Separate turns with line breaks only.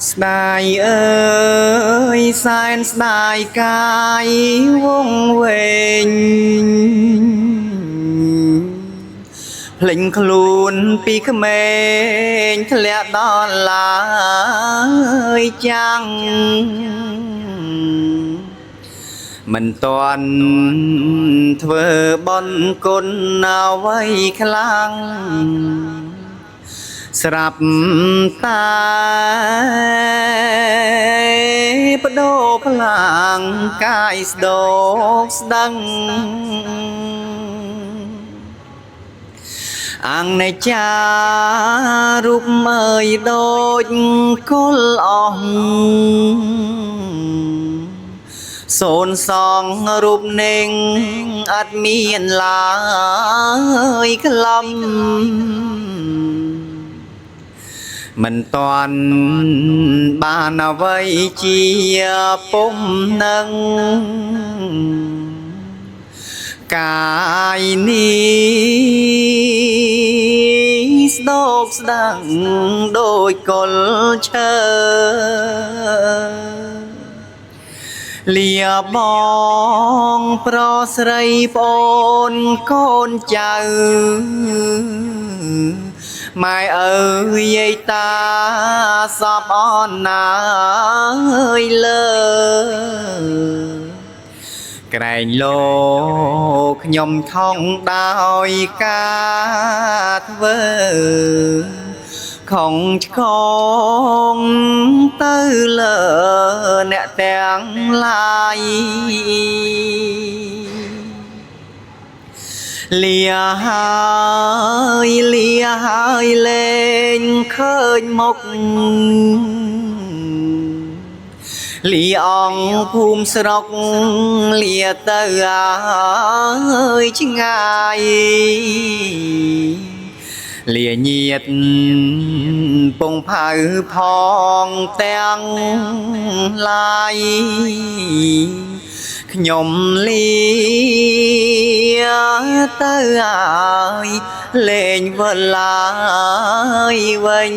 ស្ដាយអើយសែនស្ដាយកាយវងវែងភ្លេចខ្លួនពីក្មេងធ្លាក់ដល់ឡើយចាំងមិនតាន់ធ្វើបន់គុណអ្វីខ្លាំងស្រាប់តែបដូរផ្លាំងកាយស្ដោកស្ដឹងអង្គនៃចារូបមើយដូចគល់អស់សូនសងរូបនឹងអត់មានឡើយក្លំមិនតាន់បានអ្វីជាពុំនឹងកាយនេះស្ដោកស្ដាំងដូចកុលឈើលាបងប្រុសស្រីប្អូនកូនចៅម៉ែអើយយាយតាសពអនណាអើយលើក្រែងលោកខ្ញុំខំដោយការធ្វើខំឆ្កងទៅលើអ្នកទាំងឡាយលាហើយលែងឃើញមុខលីអងភូមិស្រុកលាទៅអើយឆ្ងាយលាញាតពងផៅផងទាំងឡាយខ្ញុំលាទៅអើយលែងវិលឡើយវិញ